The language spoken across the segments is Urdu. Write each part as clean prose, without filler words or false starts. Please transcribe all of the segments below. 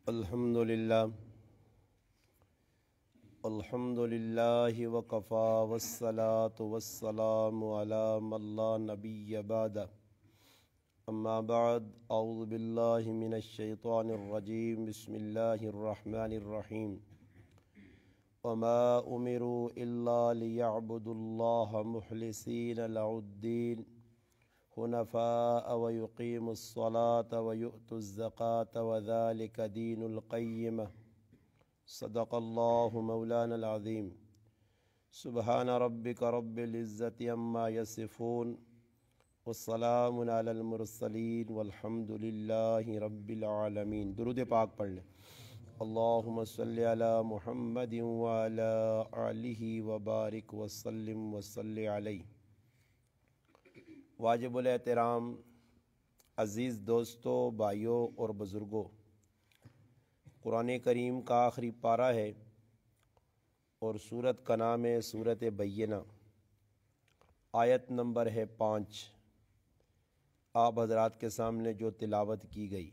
الحمدللہ الحمدللہ وکفا والصلاة والسلام علی من لا نبی بعد اما بعد اعوذ باللہ من الشیطان الرجیم بسم اللہ الرحمن الرحیم وما امروا الا لیعبدوا اللہ مخلصین له الدین حنفاء ويقيموا الصلاة ويؤتوا الزكاة وذلك دين القيمة صدق الله مولانا العظيم سبحان ربك رب العزة عما يصفون والسلام على المرسلين والحمد لله رب العالمين۔ درود پاک پڑھ لیں۔ اللهم صل على محمد وعلى آله وبارك وسلم وصل علیہ۔ واجب الاحترام عزیز دوستوں، بھائیوں اور بزرگوں، قرآن کریم کا آخری پارہ ہے اور سورت کا نام ہے سورت بینہ۔ آیت نمبر ہے 5۔ آپ حضرات کے سامنے جو تلاوت کی گئی،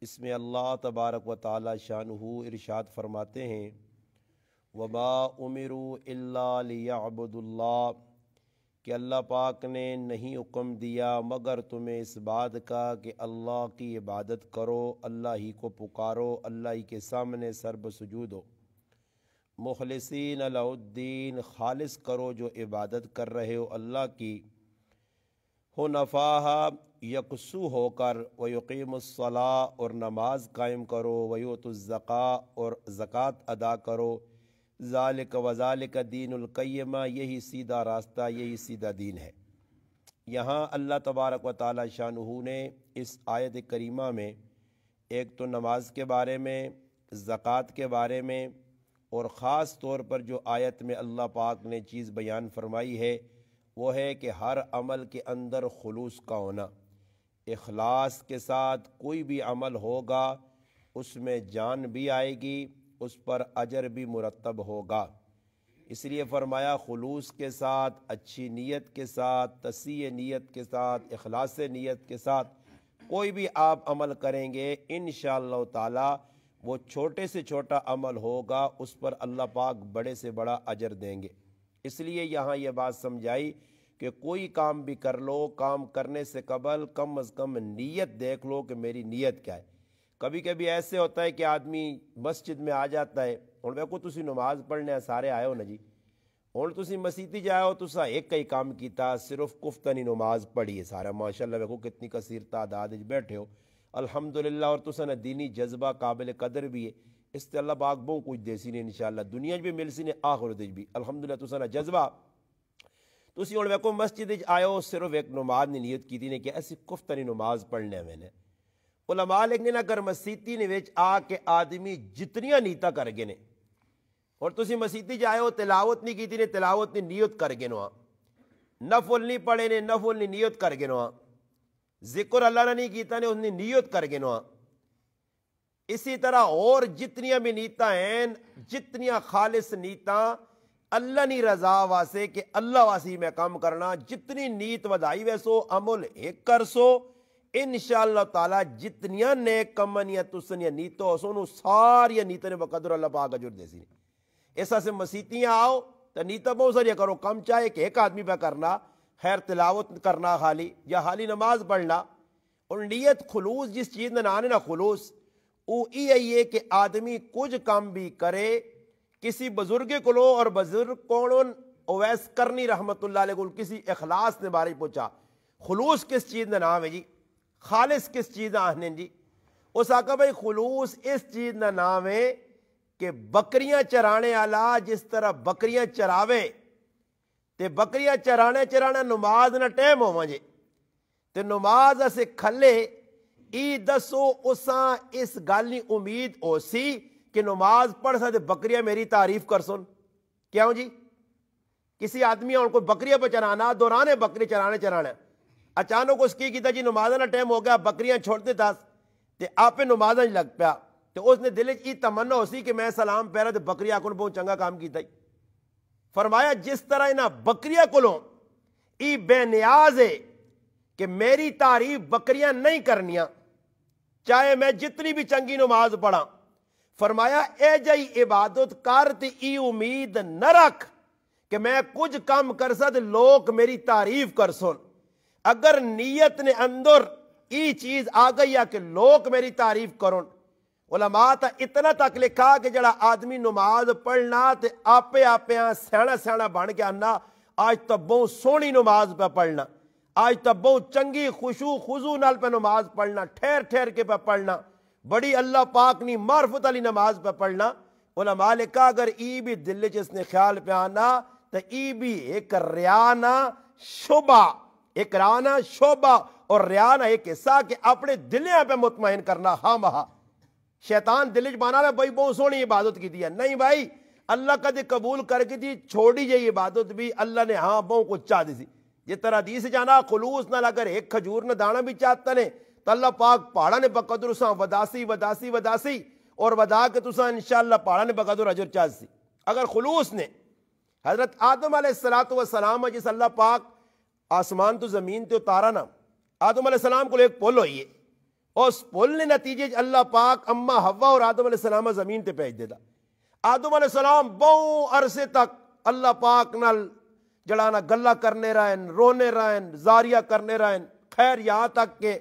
اس میں اللہ تبارک و تعالی شانہ ارشاد فرماتے ہیں وما امروا الا لیعبدوا اللہ، کہ اللہ پاک نے نہیں حکم دیا مگر تمہیں اس بات کا کہ اللہ کی عبادت کرو، اللہ ہی کو پکارو، اللہ ہی کے سامنے سر بسجود ہو، مخلصین لہ الدین، خالص کرو جو عبادت کر رہے ہو اللہ کی، حنفاء یکسو ہو کر، ویقیموا الصلاۃ، اور نماز قائم کرو، ویؤتوا الزکاۃ، اور زکوٰۃ ادا کرو، ذالک وذالک دین القیمہ، یہی سیدھا راستہ، یہی سیدھا دین ہے۔ یہاں اللہ تبارک و تعالی شانہ نے اس آیت کریمہ میں ایک تو نماز کے بارے میں، زکوٰۃ کے بارے میں، اور خاص طور پر جو آیت میں اللہ پاک نے چیز بیان فرمائی ہے وہ ہے کہ ہر عمل کے اندر خلوص کا ہونا۔ اخلاص کے ساتھ کوئی بھی عمل ہوگا اس میں جان بھی آئے گی، اس پر اجر بھی مرتب ہوگا۔ اس لیے فرمایا خلوص کے ساتھ، اچھی نیت کے ساتھ، تصحیح نیت کے ساتھ، اخلاص نیت کے ساتھ کوئی بھی آپ عمل کریں گے انشاءاللہ تعالی وہ چھوٹے سے چھوٹا عمل ہوگا، اس پر اللہ پاک بڑے سے بڑا اجر دیں گے۔ اس لیے یہاں یہ بات سمجھائی کہ کوئی کام بھی کر لو، کام کرنے سے قبل کم از کم نیت دیکھ لو کہ میری نیت کیا ہے۔ کبھی کبھی ایسے ہوتا ہے کہ آدمی مسجد میں آ جاتا ہے، اور ویکو تسی نماز پڑھنے سارے آئے ہو نا جی، اور تسی مسیتی جائے ہو تسا ایک کئی کام کیتا، صرف کفتنی نماز پڑھی ہے سارا، ماشاءاللہ ویکو کتنی کثیر تعداد بیٹھے ہو الحمدللہ، اور تسا نا دینی جذبہ قابل قدر بھی ہے، اس تے اللہ پاک بہت کچھ دیسی نے انشاءاللہ، دنیا بھی مل سی نے آخرت بھی الحمدللہ، تسا نا جذبہ تسی اور ویکو مسجد آئے ہو، صرف ایک نماز نے نیت کی تھی نے کہ ایسی کفتنی نماز پڑھنے میں نے علماء لکھنے نا اگر مسیتی نے ویچ آ کے آدمی جتنیاں نیتا کر گئے نے، اور تسی مسیتی جائے ہو تلاوت نہیں کی تھی نے، تلاوت نے نیت کر گئے نو، نفل نہیں پڑھے نے، نفل نے نیت کر گئے نو، ذکر اللہ نے نہیں کیتا نے، اس نے نیت کر گئے نو۔ اسی طرح اور جتنیاں بھی نیتا ہیں، جتنیاں خالص نیتا اللہ نی رضا واسے کہ اللہ واسی میں کام کرنا، جتنی نیت ودائی ویسو عمل ایک کر سو انشاءاللہ تعالی جتنیاں نیک کمانیاں تسنیاں نیتو سنو ساری نیتنے بقدر اللہ پاک اجر دے سی۔ ایسا سے مسیتیاں آؤ تو نیتا بہت ساری کرو، کم چاہے کہ ایک آدمی پہ کرنا، خیر تلاوت کرنا خالی یا خالی نماز پڑھنا، اور نیت خلوص جس چیز نے نانے نا خلوص وہ یہ کہ آدمی کچھ کام بھی کرے کسی بزرگ کو لو، اور بزرگ کون اویس کرنی رحمت اللہ علیہ کو کسی اخلاص نے بارے پوچھا خلوص کس چیز نے نام ہے جی، خالص کس چیز آہنے جی، اس آقا بھائی خلوص اس چیز نہ نام ہے کہ بکریاں چرانے آلا جس طرح بکریاں چراوے تے بکریاں چرانے نماز نہ ٹیم ہو مجھے تے نماز سے کھلے ای دسو اساں اس گالی امید ہو سی کہ نماز پڑھ سا تے بکریاں میری تعریف کر سن، کیوں جی؟ کسی آدمی ان کو بکریاں پہ چرانا دورانے بکری چرانے اچانک اس کی کیتا جی نمازہ نہ ٹائم ہو گیا، بکریاں چھوڑتے تھا تے آپ نمازہ نہیں لگ پیا، تو اس نے دل کی تمنا ہو سی کہ میں سلام پیرا تے بکری آکن بہت چنگا کام کیتا ہی۔ فرمایا جس طرح انہاں بکریاں کولوں ای بے نیاز ہے کہ میری تعریف بکریاں نہیں کرنیاں، چاہے میں جتنی بھی چنگی نماز پڑھا، فرمایا اے جائی عبادت کر تے ای امید نہ رکھ کہ میں کچھ کم کر سا تے لوگ میری تعریف کر سن۔ اگر نیت نے اندر ای چیز آ گئی ہے کہ لوگ میری تعریف کرن، علماء تا اتنا تک لکھا کہ جڑا آدمی نماز پڑھنا تے آپے سیاح سیاح بن کے آنا آج تو بہت سونی نماز پہ پڑھنا، آج تو بہت چنگی خشوع خضوع نال پہ نماز پڑھنا، ٹھہر ٹھہر کے پہ پڑھنا، بڑی اللہ پاک نی معرفت علی نماز پہ پڑھنا۔ علماء لکھا اگر ای بھی دل جس نے خیال پہ آنا تو ای بھی ایک ریانہ شعبہ، ایک ریانہ شعبہ اور ریانہ ایک حصہ کہ اپنے دلیاں پہ مطمئن کرنا۔ ہاں مہا شیطان دلچ بانا میں بھائی بہت سونی عبادت کی دیا، نہیں بھائی اللہ کا دے قبول کر کے دی چھوڑی جائے عبادت بھی اللہ نے ہاں بہت کچھ چاہ دی سی۔ جس طرح حدیث جانا خلوص نہ اگر ایک کھجور نہ دانا بھی چاہتا نے تو اللہ پاک پہاڑا نے بقدر اساں وداسی اور ودا کے تساں انشاءاللہ پہاڑا نے بقدر اجر چاہ سی۔ اگر خلوص نے حضرت آدم علیہ السلام جس اللہ پاک آسمان تو زمین تے اتارا نا، آدم علیہ السلام کو ایک پل ہوئی ہے، اس پل نے نتیجے اللہ پاک اما حوا اور آدم علیہ السلام زمین تے بھیج دیتا۔ آدم علیہ السلام بہت عرصے تک اللہ پاک نال جڑانا گلا کرنے رہن، رونے رہن، زاریہ کرنے رہن، خیر یہاں تک کہ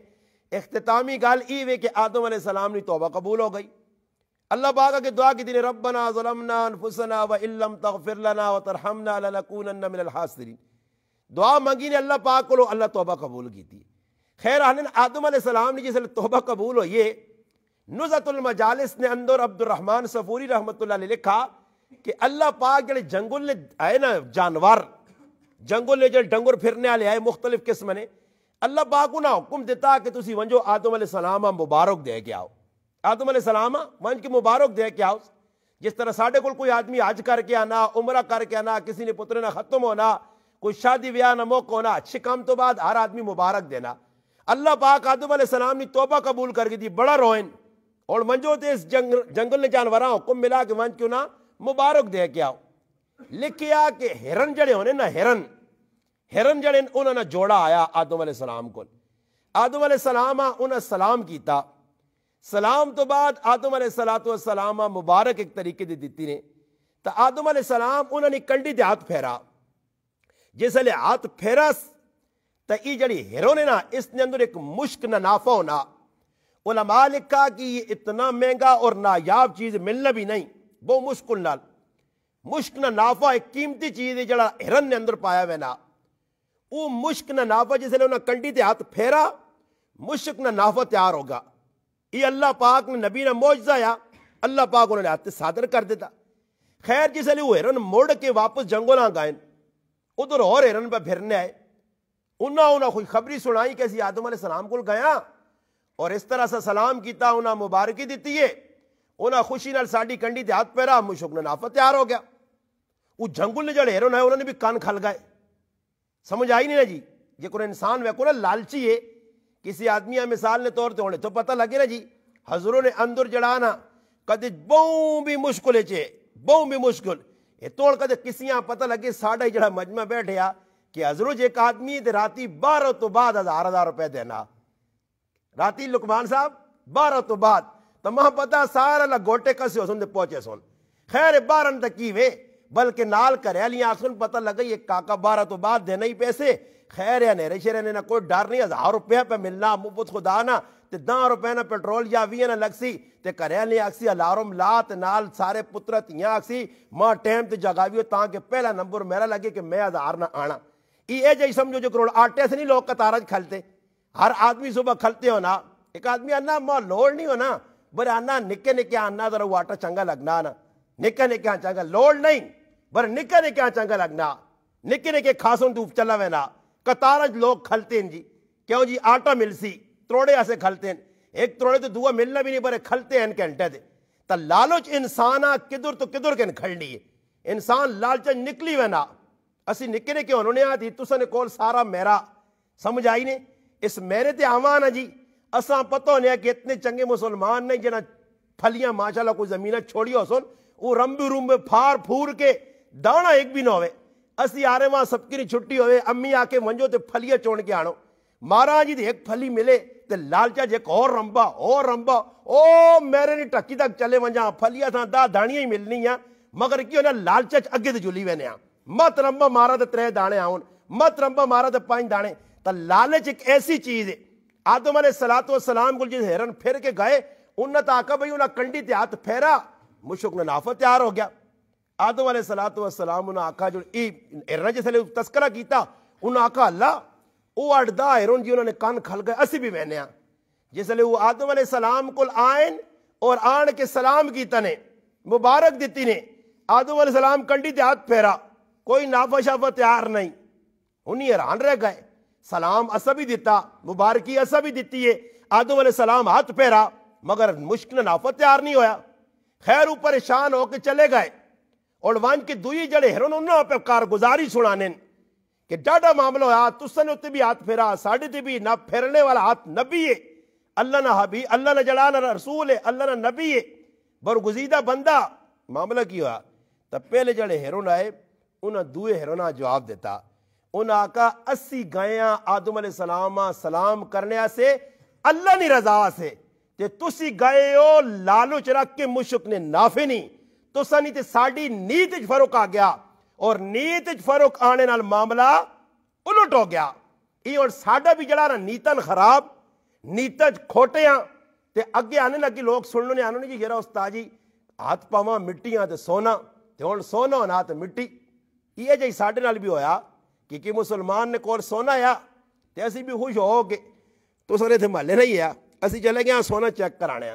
اختتامی گال ای وے کہ آدم علیہ السلام نے توبہ قبول ہو گئی۔ اللہ پاک کے دعا کی دن ربنا ظلمنا انفسنا وان لم تغفر لنا وترحمنا لنکونن من الخاسرین، دعا مانگی نے اللہ پاک کو، اللہ توبہ قبول کی تھی۔ خیر آدم علیہ السلام نے جسے توبہ قبول ہوئی ہے، نزہۃ المجالس نے اندر عبد الرحمن صفوری رحمۃ اللہ علیہ لکھا کہ اللہ پاک جڑے جنگل نے آئے نا جانور، جنگل نے جڑے ڈنگر پھرنے والے آئے مختلف قسم نے، اللہ پاک انہاں حکم دیتا کہ تسی ونجو آدم علیہ السلام مبارک دے کے آؤ، آدم علیہ السلام ونج کے مبارک دے کے آؤ۔ جس طرح ساڑھے کوئی آدمی حج کر کے آنا، عمرہ کر کے آنا، کسی نے پتر نہ ختم ہونا، کوئی شادی بیاہ نہ موقع ہونا، اچھے کام تو بعد ہر آدمی مبارک دینا۔ اللہ پاک آدم علیہ السلام نے توبہ قبول کر کے دی، بڑا روئن اور منجو تے اس جنگل نے جانوراں حکم ملا کہ ونج کیوں نہ مبارک دے کے آؤ۔ لکھیا کہ ہرن جڑے ہونے نا، ہرن جڑے انہوں نے جوڑا آیا آدم علیہ السلام کو، آدم علیہ السلام انہوں سلام کیتا، سلام تو بعد آدم علیہ السلام مبارک ایک طریقے دی دیتی نے، تو آدم علیہ السلام انہوں نے کنڈی دے ہاتھ پھیرا، جس لئے ہاتھ پھیرا تو یہ جڑی ہرن ہے نا اس نے اندر ایک مشک نہ نافع ہونا۔ علماء لکھا کہ یہ اتنا مہنگا اور نایاب چیز ملنا بھی نہیں، بہت مشکل نال، مشک نہ نافع ایک قیمتی چیز ہے جڑا ہرن نے اندر پایا ہوئے نا، وہ مشک نہ نافع جس لئے انہوں نے کنڈی دے ہاتھ پھیرا، مشک نہ نافع تیار ہوگا۔ یہ اللہ پاک نے نبی نے معجزہ یا اللہ پاک انہوں نے ہاتھ صادر کر دیتا۔ خیر جس لئے وہ ہرن موڑ کے واپس جنگل گائیں، ادھر اور ہرن پہ پھرنے آئے، انہوں کوئی خبری سنائی کیسی آدم علیہ السلام کو گیا اور اس طرح سے سلام کیتا، انہوں مبارکی دیتی ہے، انہوں خوشی نال ساڑی کنڈی دے ہاتھ پیرا، مشک نہ نافع تیار ہو گیا۔ وہ جنگل نے جڑے ہرن ہے انہوں نے بھی کان کھل گئے، سمجھ آئی نہیں نا جی۔ یہ کوئی انسان وے کوئی لالچی ہے، کسی آدمی مثال نے طور تے ہونے تو پتہ لگے نا جی، حضروں نے اندر جڑانا کدے بہوں بھی مشکل ہے، بہوں بھی مشکل یہ توڑ کدے کسیاں پتہ لگے ساڑھا جڑا مجمع بیٹھیا کہ حضروں جے ایک آدمی دے راتی 12 تو بعد 1000 روپے دینا، راتی لقمان صاحب 12 تو بعد تمام پتہ سارا لگوٹے کسے ہو سن دے پہنچے سن۔ خیر 12 تک کی وے بلکہ نال کرے لیاں آخر پتہ لگا یہ کاکا 12 تو بعد دینا ہی پیسے، خیر یا نیرے شیرے نے کوئی ڈر نہیں، 1000 روپے پہ ملنا مفت خدا نا تے 10 روپے نا پیٹرول یا 20 نا لگ سی تے کرے لیاں آکسی الارم لا تے نال سارے پترت یہاں آکسی ماں ٹیم تے جگاویو تاکہ پہلا نمبر میرا لگے کہ میں 1000 نہ آنا۔ یہ جائی سمجھو جو کروڑ آٹے سے نہیں لوگ قطارج کھلتے، ہر آدمی صبح کھلتے ہونا، ایک آدمی آنا ماں لوڑ نہیں ہونا برے آنا نکے نکے آنا ذرا وہ آٹا چنگا لگنا نا، نکے نکے چنگا لوڑ نہیں برے نکے نکے چنگا لگنا، نکے نکے خاصوں دوپ چلا وینا قطارج لوگ کھلتے ہیں جی، کیوں جی آٹا مل سی تروڑے ایسے کھلتے ہیں، ایک تروڑے تو دعا ملنا بھی نہیں برے کھلتے ہیں گھنٹے دے۔ تا لالچ انسانا کدھر تو کدھر کے کھلنی ہے، انسان لالچ نکلی وینا اسی نکے نکے انہوں نے آتی تسا نے کول سارا میرا، سمجھ آئی نے اس میرے تے آمان ہے جی، اساں پتہ ہونے کہ اتنے چنگے مسلمان نہیں جنہ پھلیاں ماشاءاللہ کوئی زمینہ چھوڑی ہو سن وہ رمبی رومبے پھار پھور کے دانا ایک بھی نہ ہوئے، اسی آرے وہاں سب کی نہیں چھٹی ہوئے، امی آ کے منجو تے پھلیاں چون کے آنو، مارا جی دے ایک پھلی ملے تے لالچا ایک اور رمبا او میرے نہیں ٹکی تک چلے ونجا پھلیا تھا دا دھانیاں ہی ملنی ہیں مگر کیوں نہ لالچا اگے تے جلی وینے مت رمبا مارا تے 3 دانے آؤن مت رمبا مارا تے 5 دانے تا لالچ ایک ایسی چیز ہے آدم علیہ السلام کو جس ہرن پھر کے گئے انہوں نے آکا بھئی انہوں کنڈی تے ہاتھ پھیرا مشک نے نافع تیار ہو گیا آدم علیہ السلام انہوں آکا جو ہرن جس لئے تذکرہ کیتا انہوں آکا اللہ وہ اڑدا ہرن جی انہوں نے کان کھل گئے اسی بھی وینے جس لئے وہ آدم علیہ السلام کو آئین اور آن کے سلام کیتا نے مبارک دیتی نے آدم علیہ السلام کنڈی تے ہاتھ پھیرا کوئی نافع شافع تیار نہیں انہیں حیران رہ گئے سلام اسا بھی دیتا مبارکی اسا بھی دیتی ہے آدم علیہ السلام ہاتھ پھیرا مگر مشکل نافع تیار نہیں ہویا خیر اوپر پریشان ہو کے چلے گئے اور وان کے دوئی جڑے ہرن انہوں پہ کارگزاری سنانے کہ ڈاڈا معاملہ ہویا تسن اتے بھی ہاتھ پھیرا ساڑھے تے بھی نہ پھیرنے والا ہاتھ نبی ہے اللہ نہ حبیب اللہ نہ جڑانا رسول ہے اللہ نہ نبی ہے برگزیدہ بندہ معاملہ کی ہوا تب پہلے جڑے ہرن آئے انہوں دوئے ہرنہ جواب دیتا انہوں آکا 80 گائیاں آدم علیہ السلام سلام کرنے سے اللہ نہیں رضا سے کہ تسی گئے ہو لالچ رکھ کے مشک نے نافع نہیں تسا نہیں تے ساڑی نیت فرق آ گیا اور نیت فرق آنے نال معاملہ الٹ ہو گیا یہ اور ساڑا بھی جڑا نا نیتن خراب نیتن کھوٹیاں تے اگے آنے لگی لوگ سننے نے آنے جی گیرہ استاد جی ہاتھ پاواں مٹیاں تے سونا تے ہون سونا ہونا تے مٹی یہ جی ساڑے نال بھی ہویا کہ مسلمان نے کول سونا یا تے اسی بھی خوش ہو کے تو سارے تھے محلے نہیں ہے اسی چلے گیا سونا چیک کرانے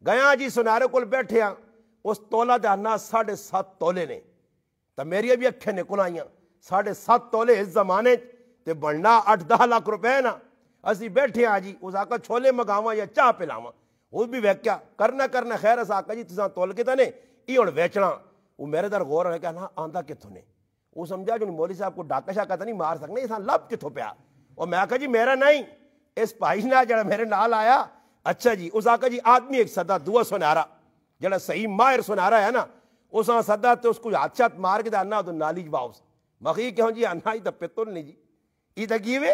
گیا جی سنارے کول بیٹھے ہیں اس تولہ دے آنا 7.5 تولے نے تو میری بھی اکھیں نکل آئیاں 7.5 تولے اس زمانے تے بڑھنا 8-10 لاکھ روپے نا اسی بیٹھے ہیں جی اس آقا چھولے مگاواں یا چاہ پلاواں وہ بھی ویکیا کرنا خیر اس آقا جی تساں تول کے تانے یہ اور ویچنا وہ میرے در غور ہے کہ نا آندہ کتھوں نے وہ سمجھا جو مولوی صاحب کو ڈاکہ شاکہ تا نہیں مار سکنے یہ لب کتھوں پیا اور میں کہا جی میرا نہیں اس بھائی نے جڑا میرے نال آیا اچھا جی اس آقا جی آدمی ایک صدا دعا سنارا جڑا صحیح ماہر سنارا ہے نا اس آن صدا تو اس کو ہاتھ شات مار کے دانا تو نالی جواؤس مخی کہوں جی آنا ہی تا پتل نہیں جی یہ تا کیوے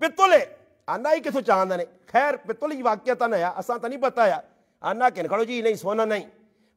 پتل ہے آنا ہی کسو چاہندہ نے خیر پتل ہی واقعہ تا نیا اساں تا نہیں بتایا آنا کہنے کھڑو جی نہیں سونا نہیں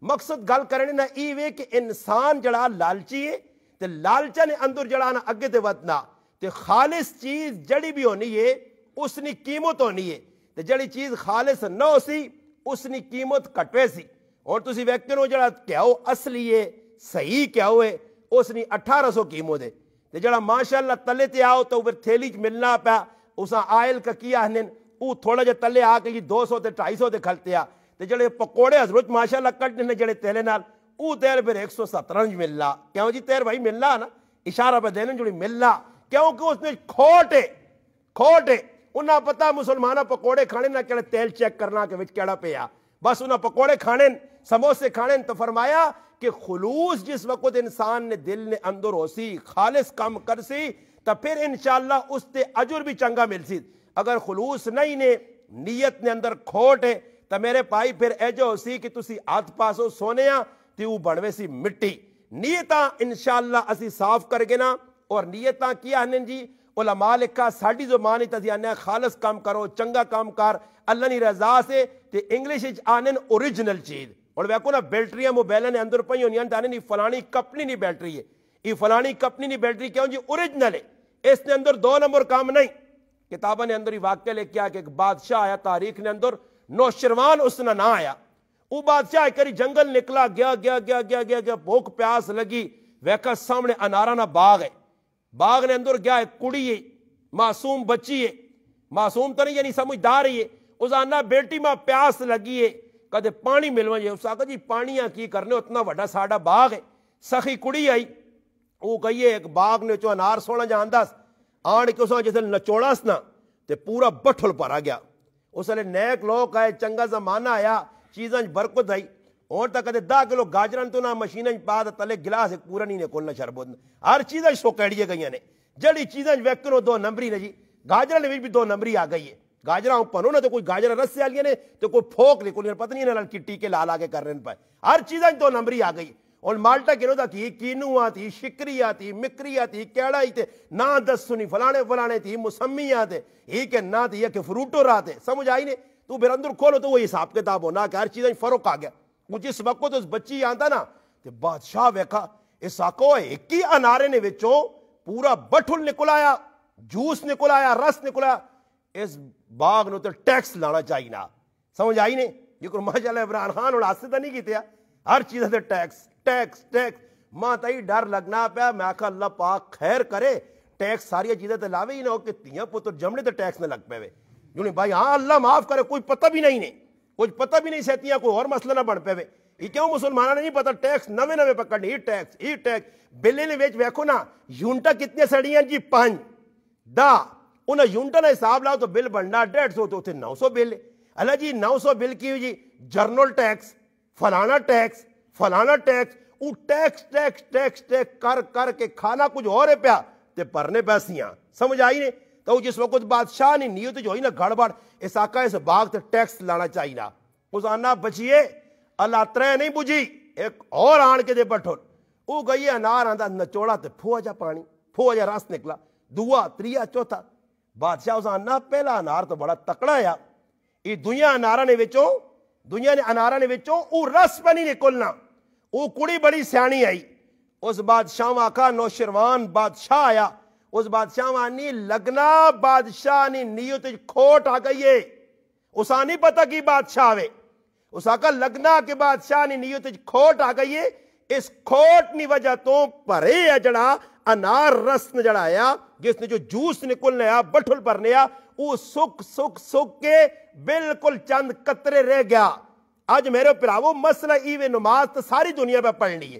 مقصد گل کرنے نا ایوے کہ انسان جڑا لالچی ہے تے لالچا نے اندر جڑانا اگے تے ودنا تے خالص چیز جڑی بھی ہونی ہے اس نے قیمت ہونی ہے تے جڑی چیز خالص نہ ہو سی اس نے قیمت کٹوے سی اور تسی ویکتے نو جڑا کہو اصلی ہے صحیح کہو ہے اس نے 1800 قیمت ہے تے جڑا ماشاءاللہ تلے تے آؤ تو اوپر تھیلی ملنا پیا اساں آئل کا کیا ہنن او تھوڑا جا تلے آ کے 200 تے 250 تے کھلتے آ تے جڑے پکوڑے حضرت ماشاءاللہ کٹنے نے جڑے تیلے نال او تیر پھر 117 ملنا کیوں جی تیر بھائی ملنا نا اشارہ پہ دینے جڑی ملنا کیونکہ اس نے کھوٹے انہاں پتا مسلمانہ پکوڑے کھانے نہ کہڑے تیل چیک کرنا کہ وچ کیڑا پیا بس انہاں پکوڑے کھانے سموسے کھانے تو فرمایا کہ خلوص جس وقت انسان نے دل نے اندر ہو سی خالص کم کر سی تو پھر انشاءاللہ اس تے اجر بھی چنگا مل سی اگر خلوص نہیں نے نیت نے اندر کھوٹ ہے تو میرے پائی پھر ایجو ہو سی کہ تسی آدھ پاسو سونے ہاں تی وہ بڑھوے سی مٹی نیتاں انشاءاللہ اسی صاف کر گے نا اور نیتاں کیا ہنن جی علماء لکھا ساڑی زبانی تا دیانے خالص کام کرو چنگا کام کر اللہ نی رضا سے تے انگلیش آنن اوریجنل چیز اور ویکو نا بیلٹریاں موبیلہ نے اندر پہی ہونی آنے نہیں فلانی کپنی نہیں بیلٹری ہے یہ فلانی کپنی نہیں بیلٹری کیوں جی اوریجنل ہے اس نے اندر 2 نمبر کام نہیں کتابہ نے اندر ہی واقعہ لے کیا کہ ایک بادشاہ آیا تاریخ نے اندر نوشروان اس نے نہ آیا وہ بادشاہ کری جنگل نکلا گیا بھوک پیاس لگی ویکا سامنے انارانہ باغ ہے باغ نے اندر گیا ایک کڑی ہے معصوم بچی ہے معصوم تو نہیں یعنی سمجھدار ہے اس آنا بیٹی ماں پیاس لگی ہے کدے پانی ملوا جائے اس آقا جی پانیاں کی کرنے اتنا وڈا ساڑا باغ ہے سخی کڑی آئی وہ کہیے ایک باغ نے چو انار سونا جانداس آن کے اساں جیسے نچوڑاس نا تے پورا بٹھل پر آ گیا اس لئے نیک لوگ آئے چنگا زمانہ آیا چیزاں برکت آئی اور تا کہتے 10 کلو گاجران تو نا مشیناں پاہ تلے گلاس ایک پورا نہیں نے کولنا شربت ہر چیزاں سو کہڑیے گئی نے جڑی چیزاں ویکرو 2 نمبری نے جی گاجران نے بھی 2 نمبری آ گئی ہے گاجران پنو نا تو کوئی گاجران رس سے آ گئی نے تو کوئی پھوک لے کوئی پتہ نہیں نا کٹی کے لال آگے کر رہے ہیں پائے ہر چیزاں 2 نمبری آ گئی اور مالٹا کنوں تھی کینوا تھی شکریا تھی مکریا تھی کیڑا ہی تھے نہ دس سنی فلانے فلانے تھی مسمیاں تھے ہی کہ نہ تھی کہ فروٹو رہا تھے سمجھ آئی نہیں تو پھر اندر کھولو تو وہ حساب کتاب ہونا کہ ہر چیزیں فرق آ گیا وہ جس وقت تو اس بچی آتا نا تو بادشاہ ویکھا اس آکو ایک ہی انارے نے وچوں پورا بٹھل نکل آیا جوس نکل آیا رس نکل آیا اس باغ نو تو ٹیکس لانا چاہیے نا سمجھ آئی نہیں یہ ماشاء اللہ عمران خان اور حاصل نہیں کیتے ہر چیز سے ٹیکس ٹیکس ٹیکس ماں تائی ڈر لگنا پیا میں آکھا اللہ پاک خیر کرے ٹیکس ساری چیزیں تو لاوے ہی نہ ہو کہ تیاں پتر جمنے تو ٹیکس نہ لگ پے وے جو بھائی ہاں اللہ معاف کرے کوئی پتہ بھی نہیں کچھ پتہ بھی نہیں سہتیاں کوئی اور مسئلہ نہ بن پے وے یہ کیوں مسلمانوں نے نہیں پتا ٹیکس نوے نوے پکڑنے ہی ٹیکس بلے نے ویچ ویکھو نا یونٹا کتنے سڑیاں جی 5 انہیں یونٹا نے حساب لاؤ تو بل بننا 150 تو 900 بل اللہ جی 900 بل کی جی جرنل ٹیکس فلانا ٹیکس وہ ٹیکس کر کے کھانا کچھ اور ہے پیا تے پرنے پیسیاں سمجھ آئی نے تو جس وقت بادشاہ نے نیت جو ہوئی نا گڑبڑ اس آقا اس باغ تے ٹیکس لانا چاہیے نا اس آنا بچیے اللہ ترے نہیں بجھی ایک اور آن کے دے بٹھول وہ گئی انار آندا نچوڑا تے پھوا جا پانی پھوا جا رس نکلا دعا تریا چوتھا بادشاہ اس آنا پہلا انار تو بڑا تکڑا ہے یہ دنیا انارا نے وچوں او رس پہ نہیں نکلنا وہ کڑی بڑی سیانی آئی اس بادشاہ آکھا نوشروان بادشاہ آیا اس بادشاہ وانی لگنا بادشاہ نے نیت کھوٹ آ گئی ہے اس نہیں پتا کی بادشاہ آوے اس آکھا لگنا کہ بادشاہ نے نیت کھوٹ آ گئی ہے اس کھوٹ نی وجہ تو پرے ہے جڑا انار رس نے جڑا آیا جس نے جو جوس نکلنے آیا بٹھل پرنے آیا وہ سک کے بالکل چند قطرے رہ گیا آج میرے پراو مسئلہ ایوے نماز تو ساری دنیا پہ پڑھنی ہے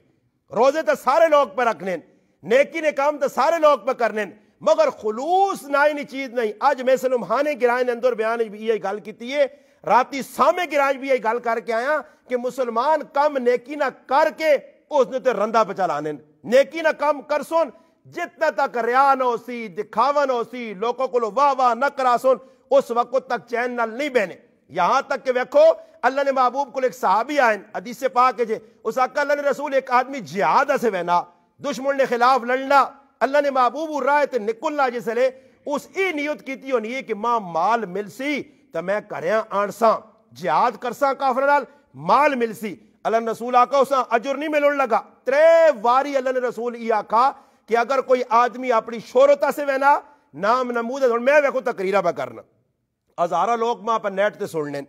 روزے تو سارے لوگ پہ رکھنے نیکی نے کام تو سارے لوگ پہ کرنے مگر خلوص نائنی چیز نہیں آج میں سلمحانے گرائن اندر بیان بھی یہ گل کیتی ہے راتی سامے گرائن بھی یہ گل کر کے آیا کہ مسلمان کم نیکی نہ کر کے اس نے تو رندہ پہ چلانے نیکی نہ کم کر سن جتنا تک ریا نہ ہو سی دکھاوا نہ ہو سی لوگوں کو واہ نہ کرا سن اس وقت تک چین نال نہیں بہنے یہاں تک کہ ویکھو اللہ نے محبوب کو ایک صحابی آئین حدیث سے پاک ہے اس آقا اللہ نے رسول ایک آدمی جہاد سے وینا دشمن نے خلاف لڑنا اللہ نے محبوب رائے تے نکلنا جس لے اس ای نیت کیتی ہونی ہے کہ ماں مال مل سی تو میں کریاں آنساں جہاد کرساں کافر نال مال مل سی اللہ نے رسول آقا اساں اجر نہیں ملن لگا 3 واری اللہ نے رسول یہ آقا کہ اگر کوئی آدمی اپنی شہرتا سے وینا نام نمود ہے میں ویکھو تقریرہ پہ کرنا ہزارہ لوگ ماں پر نیٹ تے سن لیں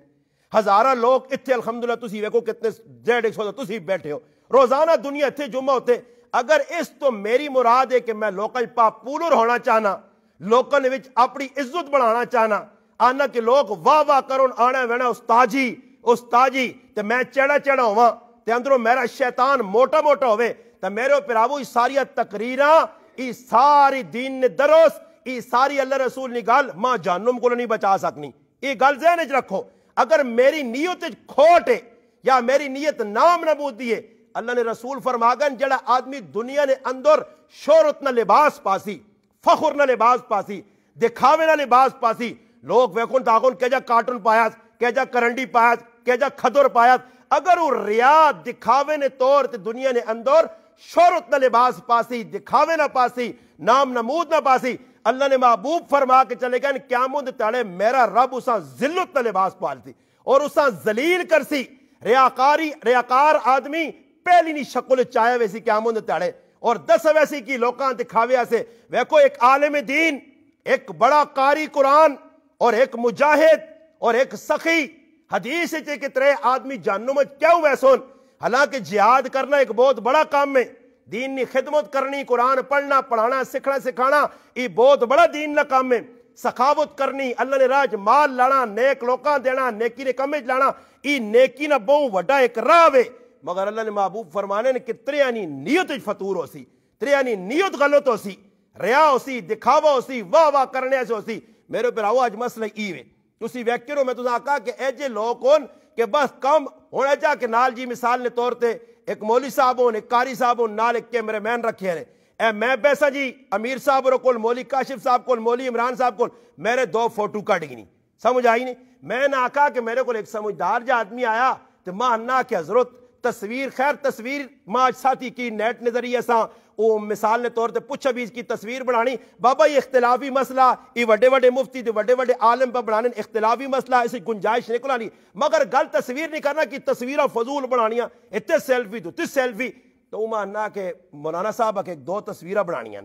ہزارہ لوگ اتھے الحمدللہ تسی ویکھو کتنے 150 تسی بیٹھے ہو روزانہ دنیا اتھے جمعہ ہوتے اگر اس تو میری مراد ہے کہ میں لوکاں پاپولر ہونا چاہنا لوکاں نے وچ اپنی عزت بڑھانا چاہنا آنا کہ لوگ واہ کرن آنا وینا استاجی تے میں چڑا ہوا تے اندروں میرا شیطان موٹا ہوئے تے میرے پراوو ساری تقریراں ای ساری دین نے درست ای ساری اللہ رسول نے گل ماں جہنم کو نہیں بچا سکنی یہ گل ذہن وچ رکھو اگر میری نیت کھوٹ ہے یا میری نیت نام نبودی ہے اللہ نے رسول فرماگن جڑا آدمی دنیا نے اندر شہرت نہ لباس پاسی فخر نہ لباس پاسی دکھاوے نہ لباس پاسی لوگ ویکھن تاکن کہ جا کارٹون پایاس کہ جا کرنڈی پایاس کہ جا خدر پایاس اگر وہ ریا دکھاوے نے طور تے دنیا نے اندر شہرت نہ لباس پاسی دکھاوے نہ پاسی نام نمود نہ پاسی اللہ نے محبوب فرما کے چلے گئے قیامت تاڑے میرا رب اساں ذلت نہ لباس پالتی اور اساں ذلیل کرسی ریاکار آدمی پہلی نہیں شکل چاہے ویسی قیامت تاڑے اور 10 ویسی کی لوکاں دکھاوے سے ویکھو ایک عالم دین ایک بڑا قاری قرآن اور ایک مجاہد اور ایک سخی حدیث ہے کہ 3 آدمی جہنم کیوں ویسون حالانکہ جہاد کرنا ایک بہت بڑا کام ہے دین کی خدمت کرنی قرآن پڑھنا پڑھانا سکھنا سکھانا یہ بہت بڑا دین کا کام ہے سخاوت کرنی اللہ نے راج مال لانا نیک لوکاں دینا نیکی نے کمج لانا یہ نیکی نہ بہت وڈا ایک راہ ہے مگر اللہ نے محبوب فرمانے نے کہ تریانی نیت فطور ہو سی تریانی نیت غلط ہو سی ریا ہو سی دکھاوا ہو سی واہ کرنے سے ہو سی میرے پر آؤ آج مسئلہ ایوے تسی ویکھو میں تساں آکھا کہ ایجے لوگ کون کہ بس کم ہونا چاہ کہ نال جی مثال نے طور تے ایک مولوی صاحب ہون ایک قاری صاحب ہون نال ایک کیمرے مین رکھے ہیں اے میں بیسا جی امیر صاحب رو کول مولوی کاشف صاحب کول مولوی عمران صاحب کول میرے 2 فوٹو کٹ گئی نہیں سمجھ آئی نہیں میں نے آکھا کہ میرے کول ایک سمجھدار جا آدمی آیا تو ماں انا کہ حضرت تصویر خیر تصویر ماں ساتھی کی نیٹ نظریے سا وہ مثال نے طور تے پوچھا بھی اس کی تصویر بنانی بابا یہ اختلافی مسئلہ یہ وڈے وڈے مفتی تے وڈے وڈے عالم پہ بنانے اختلافی مسئلہ اسی گنجائش نہیں کلانی مگر گل تصویر نہیں کرنا کہ تصویرہ فضول بنانیاں اتنے سیلفی تو تی سیلفی تو وہ ماننا کہ مولانا صاحب کہ دو تصویرہ بنانیاں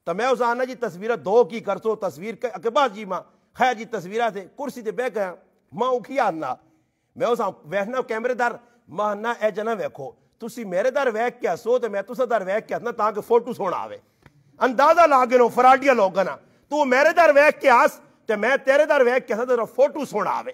تو میں اس آنا جی تصویرہ دو کی کرسو تصویر کے بعد جی ماں خیر جی تصویرہ تھے کرسی تے بے گیا ماں اکھی آنا میں اس ویکھنا کیمرے دار ماں نہ اے جنا ویکھو تسی میرے در ویکھ کے سو تے میں تسا در ویکھ کے نا تاکہ فوٹو سونا آوے اندازہ لاگے نو فراڈیا لوگنا تو میرے در ویکھ کے آس تے میں تیرے در ویکھ کے تے فوٹو سونا آوے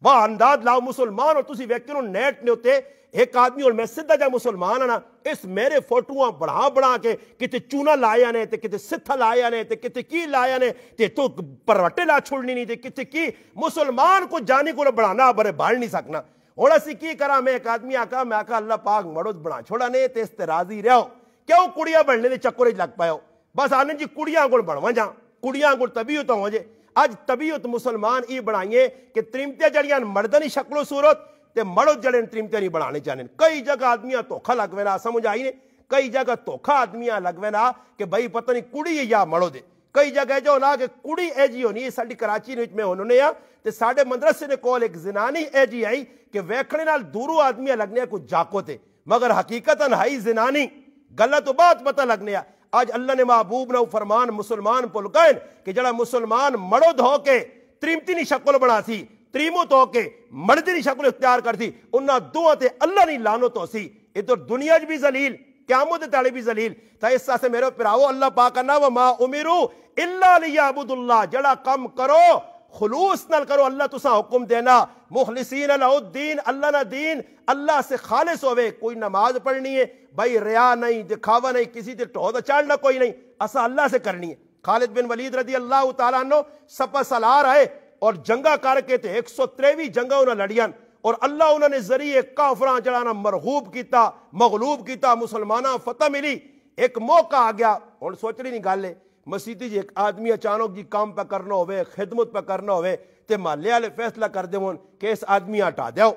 واہ انداز لاؤ مسلمان اور تسی ویکھ کے نو نیٹ نے ہوتے ایک آدمی اور میں سدھا جا مسلمان ہاں اس میرے فوٹوਆਂ بڑھا کے کتے چونا لایا نے تے کتے ستھا لایا نے تے کتے کی لایا نے تے تو پروٹے لا چھوڑنی نہیں تے کتے کی مسلمان کو جانے کو بڑھانا برے بھال نہیں سکنا اور اسی کی کرا میں ایک آدمی آکا میں آکا اللہ پاک مڑود بنا چھوڑا نے تے اس تے راضی رہو کیوں کڑیاں بڑھنے دے چکر لگ پاؤ بس آنے جی کڑیاں گل بڑھوا جا کڑیاں گل طبیعت ہو جے اج طبیعت مسلمان ای بنائیے کہ تریمتے جڑیاں مردنی شکل و صورت تے مڑود جڑے تریمتے نہیں بنانے چاہنے کئی جگہ آدمیاں دھوکھا لگوینا سمجھ آئی نے کئی جگہ دھوکھا آدمیاں لگوینا کہ بھائی پتہ نہیں کڑی یا مڑود کئی جگہ جو نا کہ کڑی اے جی ہونی ہے ساڈی کراچی میں انہوں نے تے ساڈے مدرسے نے کول ایک زنانی اے جی آئی کہ ویکھنے نال دورو آدمیاں لگنے کو جاکو تے مگر حقیقتاً ہائی زنانی گلہ تو بات پتہ لگنے آج اللہ نے محبوب نے فرمان مسلمان پل گئے کہ جڑا مسلمان مڑود ہو کے تریمتی نہیں شکل بنا سی تریمت ہو کے مردی نہیں شکل اختیار کر سی انہاں دعا تے اللہ نہیں لانت ہو سی ادھر دنیا بھی ذلیل قیامت تاڑی بھی ذلیل تا اس سے میرے پراؤ اللہ پاک کرنا وما امروا الا لیعبدوا اللہ جڑا کم کرو خلوص نال کرو اللہ تسا حکم دینا مخلصین لہ الدین اللہ نہ دین اللہ سے خالص ہوئے کوئی نماز پڑھنی ہے بھائی ریا نہیں دکھاوا نہیں کسی تے ٹھودا چاڑنا کوئی نہیں اسا اللہ سے کرنی ہے خالد بن ولید رضی اللہ تعالیٰ عنہ سپا سالار آئے اور جنگا کر کے تھے 123 جنگا انہوں لڑیاں اور اللہ انہوں نے ذریعے کافراں جڑانا مرغوب کیتا مغلوب کیتا مسلمانہ فتح ملی ایک موقع آ گیا اور سوچ رہی نہیں گل ہے مسیتی جی ایک آدمی اچانک جی کام پہ کرنا ہوئے خدمت پہ کرنا ہوئے تے محلے والے فیصلہ کر دے کہ اس آدمی ہٹا دیو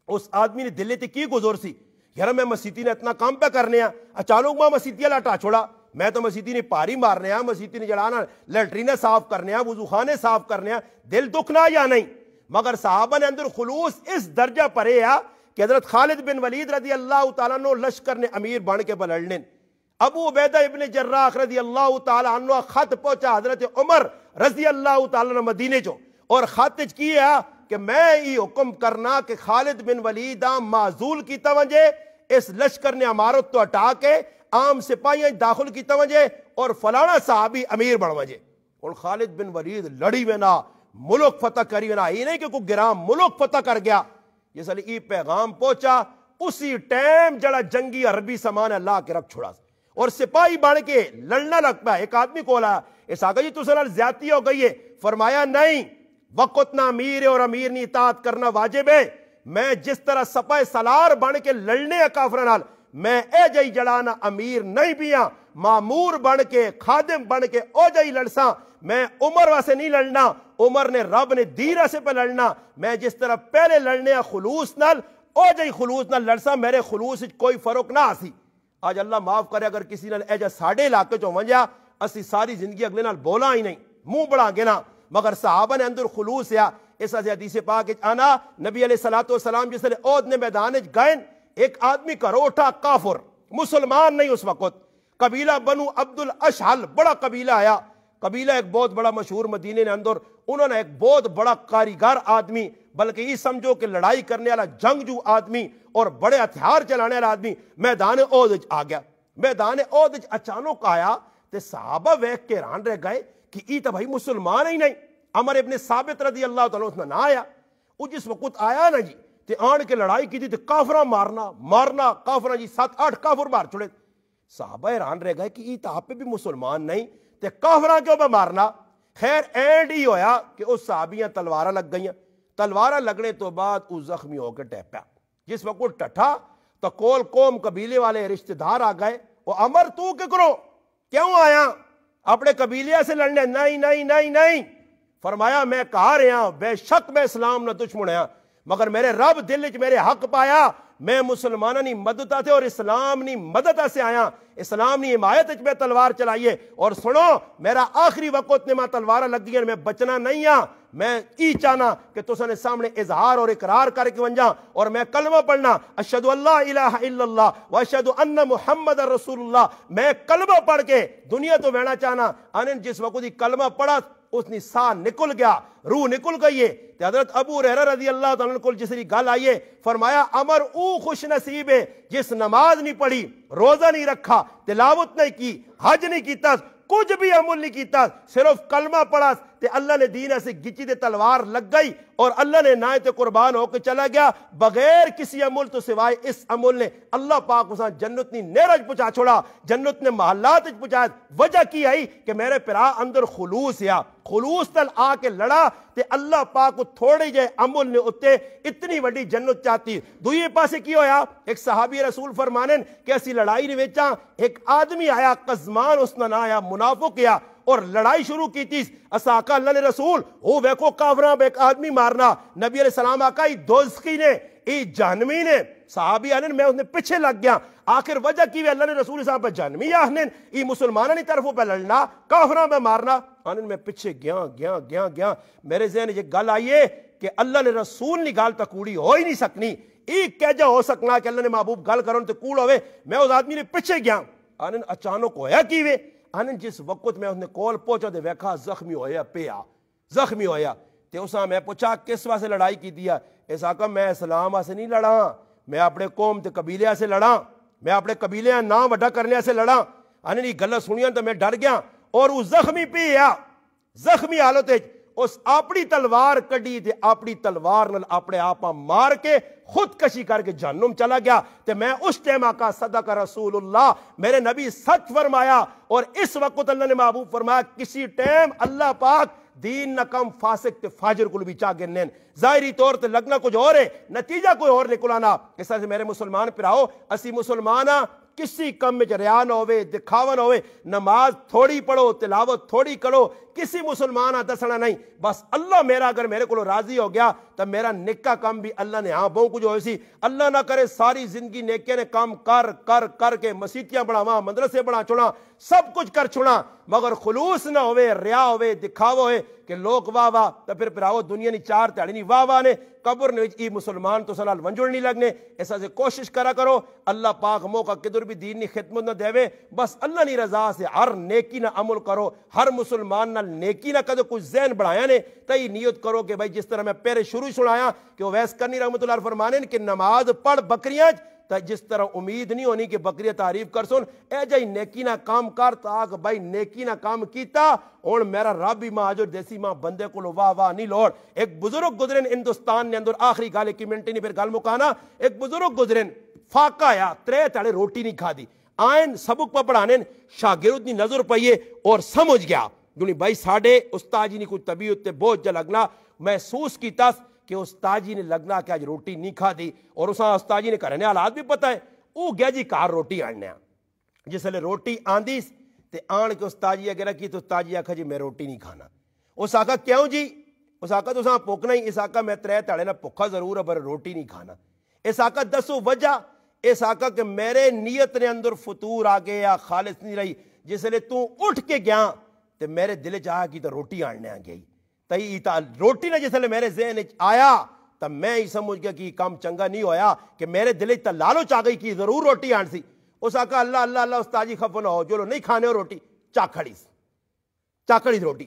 اس آدمی نے دلے تے کی گزور سی یار میں مسیتی نے اتنا کام پہ کرنے اچانک میں مسیتی والا ہٹا چھوڑا میں تو مسیتی نے پاری مارنے مسیتی نے جڑانا لیٹرینے صاف کرنے وضو خانے صاف کرنے دل دکھنا یا نہیں مگر صحابہ نے اندر خلوص اس درجہ پرے کہ حضرت خالد بن ولید رضی اللہ تعالیٰ عنہ لشکر نے امیر بن کے بلڑنے ابو عبیدہ ابن جراح رضی اللہ تعالیٰ عنہ خط پہنچا حضرت عمر رضی اللہ تعالیٰ عنہ مدینے جو اور خط کیا کہ میں یہ حکم کرنا کہ خالد بن ولید معزول کی توجہ اس لشکر نے امارت تو ہٹا کے عام سپاہیاں داخل کی توجہ اور فلانا صحابی امیر بن وجہ اور خالد بن ولید لڑی وینا ملک فتح کری وینا ہی نہیں کہ کوئی گرام ملک فتح کر گیا یہ سلی پیغام پہنچا اسی ٹائم جڑا جنگی عربی سامان اللہ کے رکھ چھوڑا اور سپاہی بن کے لڑنا لگ پا ایک آدمی کو لایا اس آگا جی تُسے نال زیادتی ہو گئی ہے فرمایا نہیں وقت نہ امیر ہے اور امیر نہیں اطاعت کرنا واجب ہے میں جس طرح سپاہ سالار بن کے لڑنے کافر نال میں اے جائی جڑانا امیر نہیں بیاں معمور بن کے خادم بن کے او جائی لڑساں میں عمر واسے نہیں لڑنا عمر نے رب نے دین سے پہ لڑنا میں جس طرح پہلے لڑنے خلوص نال او جائی خلوص نال لڑساں میرے خلوص کوئی فرق نہ آسی آج اللہ معاف کرے اگر کسی نال اے جا ساڑھے علاقے چوں ونجا اسی ساری زندگی اگلے نال بولا ہی نہیں منہ بڑا گنا مگر صحابہ نے اندر خلوص یا اس حدیث پاک آنا نبی علیہ السلام جس نے عہد نے میدان گائن ایک آدمی کا روٹا کافر مسلمان نہیں اس وقت قبیلہ بنو عبد الاشحل بڑا قبیلہ آیا قبیلہ ایک بہت بڑا مشہور مدینے نے اندر انہوں نے ایک بہت بڑا کاریگر آدمی بلکہ یہ سمجھو کہ لڑائی کرنے والا جنگجو آدمی اور بڑے ہتھیار چلانے والا آدمی میدان عہد آ گیا میدان عہد اچانک آیا تے صحابہ ویکھ کے حیران رہ گئے کہ یہ تو بھائی مسلمان ہی نہیں عمر ابن ثابت رضی اللہ تعالیٰ عنہ نہ آیا وہ جس وقت آیا نا جی تے آن کے لڑائی کی تھی تے کافراں مارنا کافراں جی 7-8 کافر مار چھوڑے صحابہ حیران رہ گئے کہ یہ تو آپ پہ بھی مسلمان نہیں تے کافراں کیوں پہ مارنا خیر اینڈ ہی ہویا کہ اس صحابیاں تلوارہ لگ گئیاں تلوارہ لگنے تو بعد وہ زخمی ہو کے ٹیپیا جس وقت ٹٹھا تو کول قوم قبیلے والے رشتہ دار آ گئے وہ عمر تو کیا کرو کیوں آیا اپنے قبیلے سے لڑنے نہیں فرمایا میں کہا رہا بے شک میں اسلام نہ دشمن ہاں مگر میرے رب دل وچ میرے حق پایا میں مسلمانوں کی مدد تے اور اسلام کی مدد سے آیا اسلام کی حمایت میں تلوار چلائیے اور سنو میرا آخری وقت نے میں تلوار لگ گئی میں بچنا نہیں ہاں میں ای چاہنا کہ تساں نے سامنے اظہار اور اقرار کر کے ونجا اور میں کلمہ پڑھنا اشہد اللہ الہ الا اللہ و اشہد ان محمد رسول اللہ میں کلمہ پڑھ کے دنیا تو بہنا چاہنا انن جس وقت دی کلمہ پڑھا اس نے سا نکل گیا روح نکل گئی ہے تے حضرت ابو ہریرہ رضی اللہ تعالیٰ عنہ کو جس کی گل آئیے فرمایا امر او خوش نصیب ہے جس نماز نہیں پڑھی روزہ نہیں رکھا تلاوت نہیں کی حج نہیں کیتا کچھ بھی عمل نہیں کیتا صرف کلمہ پڑھا تے اللہ نے دین ایسے گچی دے تلوار لگ گئی اور اللہ نے نائے تے قربان ہو کے چلا گیا بغیر کسی عمل تو سوائے اس عمل نے اللہ پاک اساں جنت نی نیرج پہنچا چھوڑا جنت نے محلات پہنچایا وجہ کی آئی کہ میرے پرا اندر خلوص یا خلوص تل آ کے لڑا تے اللہ پاک کو تھوڑے جے عمل نے اتے اتنی وڈی جنت چاہتی دوئے پاسے کی ہویا ایک صحابی رسول فرمانن کہ اسی لڑائی نے ویچا ایک آدمی آیا قزمان اس نہ آیا منافق یا اور لڑائی شروع کی تھی اسا آقا اللہ نے رسول او ویکو کافراں بے ایک آدمی مارنا نبی علیہ السلام آقا ای دوزخی نے ای جہنمی نے صحابی آنن میں اس نے پیچھے لگ گیا آخر وجہ کی وے اللہ نے رسول صاحب پہ جہنمی آنن ای مسلمانہ نہیں طرفوں پہ لڑنا کافراں پہ مارنا آنن میں پیچھے گیا میرے ذہن یہ گل آئیے کہ اللہ نے رسول نہیں گال تکوڑی ہو ہی نہیں سکنی ایک کہہ جا ہو سکنا کہ اللہ نے محبوب گل کرن تے کوڑ ہوئے میں اس آدمی نے پیچھے گیا آنن اچانک ہویا کی وے آنن جس وقت میں اس نے کول پہنچا دے ویکھا زخمی ہویا پیا زخمی ہویا تے اساں میں پوچھا کس واسطے لڑائی کی دیا اس آقا میں اسلام سے نہیں لڑا میں اپنے قوم تے قبیلے سے لڑا میں اپنے قبیلے نام وڈا کرنے سے لڑا آنن یہ گل سنیاں تو میں ڈر گیا اور وہ زخمی پیا زخمی حالت اس اپنی تلوار کڈی تے اپنی تلوار نال اپنے آپا مار کے خودکشی کر کے جہنم چلا گیا تے میں اس ٹائم آقا صدق رسول اللہ میرے نبی سچ فرمایا اور اس وقت اللہ نے محبوب فرمایا کسی ٹائم اللہ پاک دین نہ کم فاسق تے فاجر کو بھی چاہ گنن ظاہری طور تے لگنا کچھ اور ہے نتیجہ کوئی اور نکلانا اس طرح سے میرے مسلمان پراؤ اسی مسلمانہ کسی کم میں ریا نہ ہوئے دکھاوا نہ ہوئے نماز تھوڑی پڑھو تلاوت تھوڑی کرو کسی مسلمان دسنا نہیں بس اللہ میرا اگر میرے کو راضی ہو گیا تب میرا نکا کام بھی اللہ نے ہاں بہت کچھ ہوئے سی اللہ نہ کرے ساری زندگی نیکے نے کام کر کے مسیتیاں بڑھاواں مدرسے بڑھا چھوڑا سب کچھ کر چھوڑا مگر خلوص نہ ہوئے ریا ہوئے دکھاوا ہوئے کہ لوگ واہ واہ تو پھر پھراؤ دنیا نہیں چار تیڑی نہیں واہ واہ نے قبر نے ای مسلمان تو سلال ونجڑ نہیں لگنے ایسا سے کوشش کرا کرو اللہ پاک موقع کدھر بھی دین نہیں خدمت نہ دیوے بس اللہ نہیں رضا سے ہر نیکی نہ عمل کرو ہر مسلمان نہ نیکی نہ کدو کچھ ذہن بڑھایا نے تئی نیت کرو کہ بھائی جس طرح میں پہلے شروع سنایا کہ ویس کرنی رحمت اللہ فرمانے کہ نماز پڑھ بکریاں تا جس طرح امید نہیں ہونی کہ بکریہ تعریف کر سن اے جائی نیکی نہ کام کر تاک بھائی نیکی نہ کام کیتا اور میرا رب ہی ماں جو دیسی ماں بندے کو لو واہ واہ نہیں لوڑ ایک بزرگ گزرن ہندوستان نے اندر آخری گالے کی منٹی نہیں پھر گال مکانا ایک بزرگ گزرن فاقہ یا ترے تاڑے روٹی نہیں کھا دی آئین سبق پہ پڑھانے شاگرد نہیں نظر پائیے اور سمجھ گیا دونی بھائی ساڑھے استاجی نہیں کچھ طبیعت تے بہت جا لگنا محسوس کی تاس کہ استاجی نے لگنا کہ آج روٹی نہیں کھا دی اور اساں استاجی نے کرنے حالات بھی پتہ ہے او گیا جی کار روٹی آنے جس لئے روٹی آندیس تے آن کے استاجی اگر کی تو استاجی آکھا جی میں روٹی نہیں کھانا اس آقا کیوں جی اس آقا تو اساں پوکنا ہی اس آقا میں ترے تاڑے نا پکھا ضرور ہے پر روٹی نہیں کھانا اس آقا دسو وجہ اس آقا کہ میرے نیت نے اندر فطور آگے یا خالص نہیں رہی جس لئے تو اٹھ کے گیا تے میرے دل چاہا کی تو روٹی آنے آ گئی تئی روٹی نے جس لئے میرے ذہن آیا تب میں ہی سمجھ گیا کہ کام چنگا نہیں ہویا کہ میرے دل تا لالچ آ گئی کہ ضرور روٹی آن سی اس آقا اللہ اللہ اللہ استاجی خفو نہ ہو جو لو نہیں کھانے ہو روٹی چاکھڑی روٹی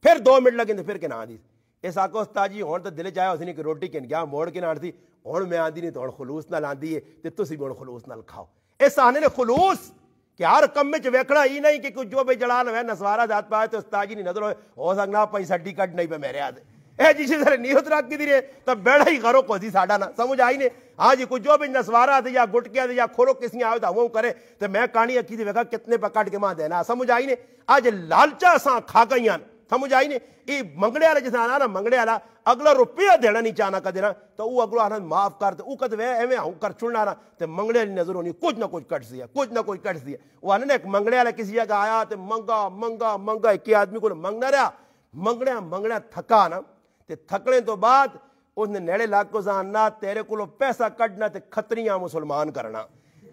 پھر 2 منٹ لگیں پھر کے نہ آن دی اس آقا استاجی ہون تو دل چاہے اسی نے کہ روٹی کن گیا موڑ کے نہ آن سی ہون میں آن دی نہیں تو خلوص نہ لان دیئے تے تو سی بھی خلوص نہ کھاؤ اس آنے نے خلوص کہ ہر کم میں ویکھنا ہی نہیں کہ کچھ جو بھی جڑان ہوئے نسوارا ذات پائے تو استاجی نہیں نظر ہو سکنا پائی سڈی کٹ نہیں پہ میرے آدھے اے جیسے سارے نیت رکھ کی دی رہے تب بیڑا ہی غرو کو دی ساڑھا نا سمجھ آئی نے ہاں جی کچھ جو بھی نسوارا دے یا گھٹ کیا دے یا کھولو کسی آئے تو وہ کرے تو میں کہانی اکی دی ویکھا کتنے پہ کٹ کے ماں دینا سمجھ آئی نے آج لالچا ساں کھا گئیاں سمجھ آئی نے یہ منگڑے والا جیسے آنا نا منگڑے والا اگلا روپیہ دینا نہیں چاہنا کا دینا تو وہ اگلا آنا معاف کر وہ کہتے ہیں ایویں ہوں کر چھڑنا نا تو منگڑے والی نظر ہونی کچھ نہ کچھ کٹ دیا کچھ نہ کچھ کٹ دیا وہ آنا نا ایک منگڑے والا کسی جگہ آیا تو منگا ایک آدمی کو منگنا رہا منگڑیا تھکا نا تے تھکنے تو بعد اس نے نیڑے لاگ کو زاننا تیرے کو پیسہ کڈنا تے کھتریاں مسلمان کرنا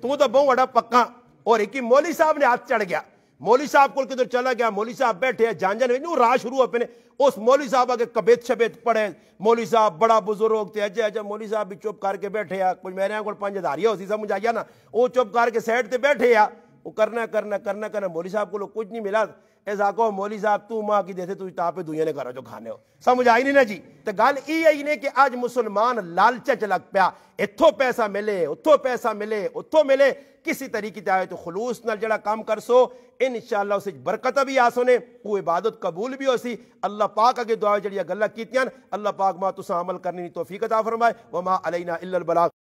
تو بہت بڑا پکا اور ایک ہی مولوی صاحب نے ہاتھ چڑھ گیا مولوی صاحب کو کدھر چلا گیا مولوی صاحب بیٹھے ہیں جانجن میں راہ شروع اپنے اس مولوی صاحب آگے کبیت شبیت پڑھے مولوی صاحب بڑا بزرگ تھے اجے مولوی صاحب بھی چپ کر کے بیٹھے ہیں کچھ میرے کو 5000 اسی سمجھ آیا نا وہ چپ کر کے سائڈ تے بیٹھے ہیں وہ کرنا مولوی صاحب کو کچھ نہیں ملا ایسا کو مولوی صاحب تو ماں کی دیتے تو تاپے دنیا نے کرو جو کھانے ہو سمجھ آئی نہیں نا جی تو گل یہ نے کہ آج مسلمان لالچ لگ پیا اتھوں پیسہ ملے اتھوں پیسہ ملے اتھوں ملے کسی طریقے تے آئے تو خلوص نال جڑا کام کر سو انشاءاللہ اسے برکت بھی آ سونے وہ عبادت قبول بھی ہو سی اللہ پاک اگے دعا جڑی گلاں کیتیاں اللہ پاک ما تساں عمل کرنے دی توفیق عطا فرمائے وما علینا الا البلاغ